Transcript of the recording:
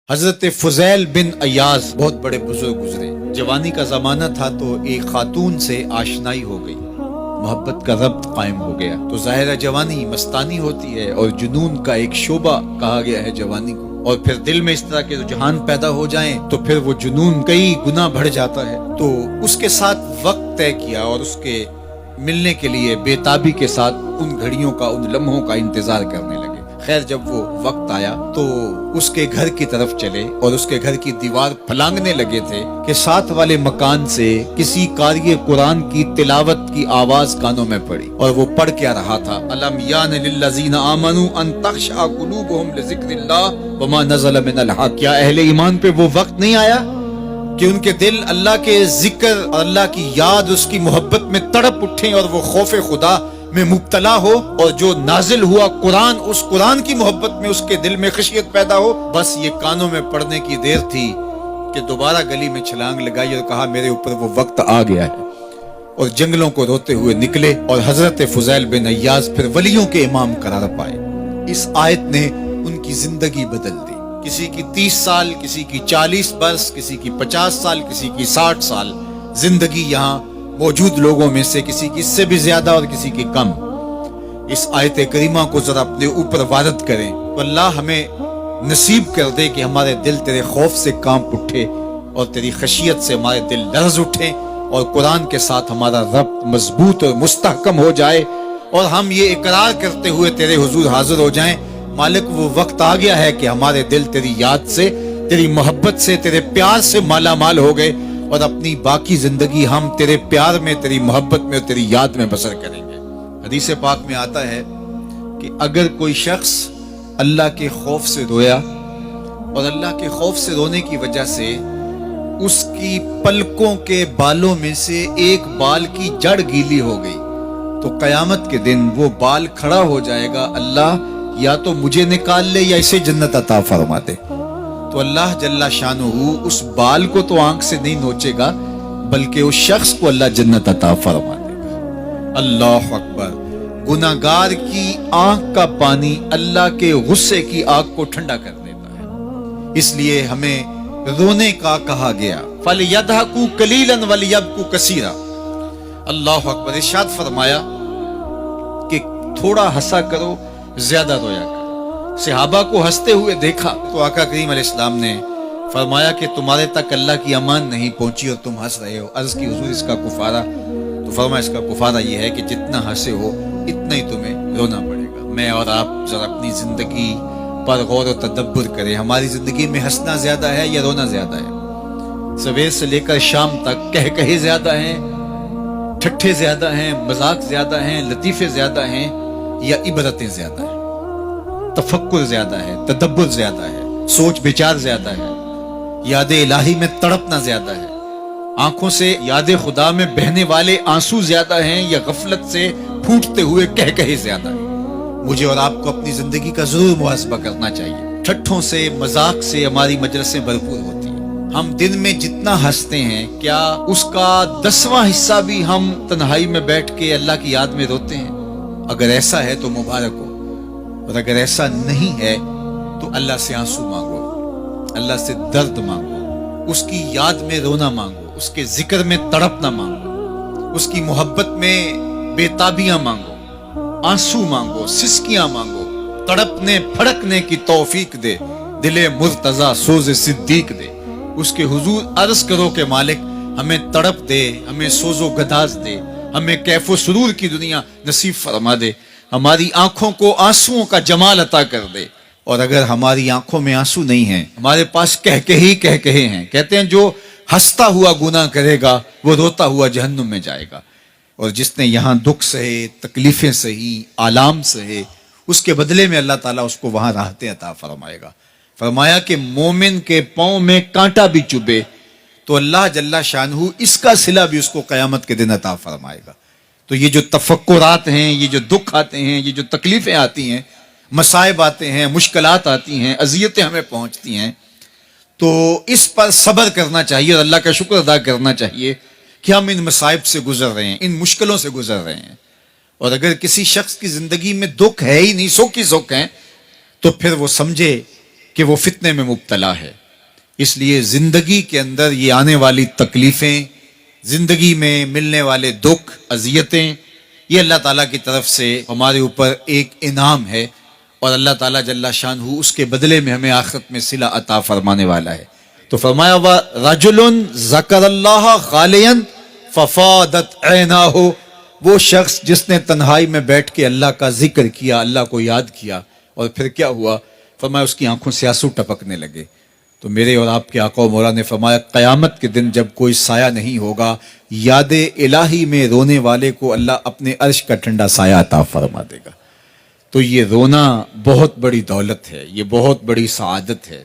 حضرت فضیل بن ایاز بہت بڑے بزرگ گزرے. جوانی کا زمانہ تھا تو ایک خاتون سے آشنائی ہو گئی، محبت کا ربط قائم ہو گیا. تو ظاہرہ جوانی مستانی ہوتی ہے اور جنون کا ایک شعبہ کہا گیا ہے جوانی کو، اور پھر دل میں اس طرح کے رجحان پیدا ہو جائیں تو پھر وہ جنون کئی گنا بڑھ جاتا ہے. تو اس کے ساتھ وقت طے کیا اور اس کے ملنے کے لیے بے تابی کے ساتھ ان گھڑیوں کا، ان لمحوں کا انتظار کرنے لگے. خیر جب وہ وقت آیا تو اس کے گھر کی طرف چلے اور اس کے گھر کی دیوار پھلانگنے لگے تھے کہ ساتھ والے مکان سے کسی قاری قرآن کی تلاوت کی آواز کانوں میں پڑی. اور وہ پڑھ کیا رہا تھا، الم یان للذین آمنوا ان تخشع قلوبهم لذکر اللہ وما نزل من الحق. کیا اہل ایمان پہ وہ وقت نہیں آیا کہ ان کے دل اللہ کے ذکر اور اللہ کی یاد، اس کی محبت میں تڑپ اٹھیں اور وہ خوف خدا میں مبتلا ہو، اور جو نازل ہوا قرآن، اس قرآن کی محبت میں اس کے دل میں خشیت پیدا ہو. بس یہ کانوں میں پڑنے کی دیر تھی کہ دوبارہ گلی میں چھلانگ لگائی اور کہا میرے اوپر وہ وقت آ گیا ہے، اور جنگلوں کو روتے ہوئے نکلے. اور حضرت فضیل بن ایاز پھر ولیوں کے امام قرار پائے. اس آیت نے ان کی زندگی بدل دی. کسی کی 30 سال، کسی کی 40 برس، کسی کی 50 سال، کسی کی 60 سال زندگی یہاں موجود لوگوں میں سے کسی کی اس سے بھی زیادہ اور کسی کی کم. اس آیت کریمہ کو ذرا اپنے اوپر وارد کریں تو اللہ ہمیں نصیب کر دے کہ ہمارے دل تیرے خوف سے کانپ اٹھے اور تیری خشیت سے ہمارے دل لرز اٹھیں، اور قرآن کے ساتھ ہمارا ربط مضبوط اور مستحکم ہو جائے، اور ہم یہ اقرار کرتے ہوئے تیرے حضور حاضر ہو جائیں، مالک وہ وقت آ گیا ہے کہ ہمارے دل تیری یاد سے، تیری محبت سے، تیرے پیار سے مالا مال ہو گئے، اور اپنی باقی زندگی ہم تیرے پیار میں، تیری محبت میں اور تیری یاد میں بسر کریں گے. حدیث پاک میں آتا ہے کہ اگر کوئی شخص اللہ کے خوف سے رویا اور اللہ کے خوف سے رونے کی وجہ سے اس کی پلکوں کے بالوں میں سے ایک بال کی جڑ گیلی ہو گئی تو قیامت کے دن وہ بال کھڑا ہو جائے گا، اللہ یا تو مجھے نکال لے یا اسے جنت عطا فرما دے. تو اللہ جل شانہ اس بال کو تو آنکھ سے نہیں نوچے گا، بلکہ اس شخص کو اللہ جنت عطا فرما دے گا. اللہ اکبر. گناہگار کی آنکھ کا پانی اللہ کے غصے کی آگ کو ٹھنڈا کر دیتا ہے. اس لیے ہمیں رونے کا کہا گیا، فَلْيَضْحَكُوا قَلِيلًا وَلْيَبْكُوا كَثِيرًا. اللہ اکبر. ارشاد فرمایا کہ تھوڑا ہنسا کرو، زیادہ رویا کرو. صحابہ کو ہنستے ہوئے دیکھا تو آقا کریم علیہ السلام نے فرمایا کہ تمہارے تک اللہ کی امان نہیں پہنچی اور تم ہنس رہے ہو. عرض کی حضور اس کا کفارہ؟ تو فرمایا اس کا کفارہ یہ ہے کہ جتنا ہنسے ہو اتنا ہی تمہیں رونا پڑے گا. میں اور آپ ذرا اپنی زندگی پر غور و تدبر کریں. ہماری زندگی میں ہنسنا زیادہ ہے یا رونا زیادہ ہے؟ سویر سے لے کر شام تک کہے زیادہ ہیں، ٹھٹھے زیادہ ہیں، مذاق زیادہ ہیں، لطیفے زیادہ ہیں، یا عبرتیں زیادہ ہیں؟ تفکر زیادہ ہے، تدبر زیادہ ہے، سوچ بچار زیادہ ہے، یاد الہی میں تڑپنا زیادہ ہے، آنکھوں سے یاد خدا میں بہنے والے آنسو زیادہ ہیں، یا غفلت سے پھوٹتے ہوئے کہے زیادہ ہیں؟ مجھے اور آپ کو اپنی زندگی کا ضرور محاسبہ کرنا چاہیے. ٹھٹھوں سے، مذاق سے ہماری مجلسیں بھرپور ہوتی ہیں. ہم دن میں جتنا ہنستے ہیں، کیا اس کا 10واں حصہ بھی ہم تنہائی میں بیٹھ کے اللہ کی یاد میں روتے ہیں؟ اگر ایسا ہے تو مبارک ہو، اور اگر ایسا نہیں ہے تو اللہ سے آنسو مانگو، اللہ سے درد مانگو، اس کی یاد میں رونا مانگو، اس کے ذکر میں تڑپنا مانگو، اس کی محبت میں بے تابیاں مانگو، آنسو مانگو، سسکیاں مانگو. تڑپنے پھڑکنے کی توفیق دے، دل مرتضی سوز صدیق دے. اس کے حضور عرض کرو کہ مالک ہمیں تڑپ دے، ہمیں سوز و گداز دے، ہمیں کیف و سرور کی دنیا نصیب فرما دے، ہماری آنکھوں کو آنسوؤں کا جمال عطا کر دے. اور اگر ہماری آنکھوں میں آنسو نہیں ہیں، ہمارے پاس کہے ہیں، کہتے ہیں جو ہنستا ہوا گناہ کرے گا وہ روتا ہوا جہنم میں جائے گا، اور جس نے یہاں دکھ سہے، تکلیفیں سہی، آلام سہے، اس کے بدلے میں اللہ تعالیٰ اس کو وہاں راحتیں عطا فرمائے گا. فرمایا کہ مومن کے پاؤں میں کانٹا بھی چبھے تو اللہ جل شانہ اس کا صلہ بھی اس کو قیامت کے دن عطا فرمائے گا. تو یہ جو تفکرات ہیں، یہ جو دکھ آتے ہیں، یہ جو تکلیفیں آتی ہیں، مصائب آتے ہیں، مشکلات آتی ہیں، اذیتیں ہمیں پہنچتی ہیں، تو اس پر صبر کرنا چاہیے اور اللہ کا شکر ادا کرنا چاہیے کہ ہم ان مصائب سے گزر رہے ہیں، ان مشکلوں سے گزر رہے ہیں. اور اگر کسی شخص کی زندگی میں دکھ ہے ہی نہیں، سکھ ہی سکھ ہیں، تو پھر وہ سمجھے کہ وہ فتنے میں مبتلا ہے. اس لیے زندگی کے اندر یہ آنے والی تکلیفیں، زندگی میں ملنے والے دکھ، اذیتیں، یہ اللہ تعالیٰ کی طرف سے ہمارے اوپر ایک انعام ہے، اور اللہ تعالیٰ جل شانہ اس کے بدلے میں ہمیں آخرت میں صلہ عطا فرمانے والا ہے. تو فرمایا رجل ذکر اللہ خالیا ففاضت عیناہ، وہ شخص جس نے تنہائی میں بیٹھ کے اللہ کا ذکر کیا، اللہ کو یاد کیا، اور پھر کیا ہوا؟ فرمایا اس کی آنکھوں سے آنسو ٹپکنے لگے. تو میرے اور آپ کے آقا و مولا نے فرمایا قیامت کے دن جب کوئی سایہ نہیں ہوگا، یاد الہی میں رونے والے کو اللہ اپنے عرش کا ٹھنڈا سایہ عطا فرما دے گا. تو یہ رونا بہت بڑی دولت ہے، یہ بہت بڑی سعادت ہے.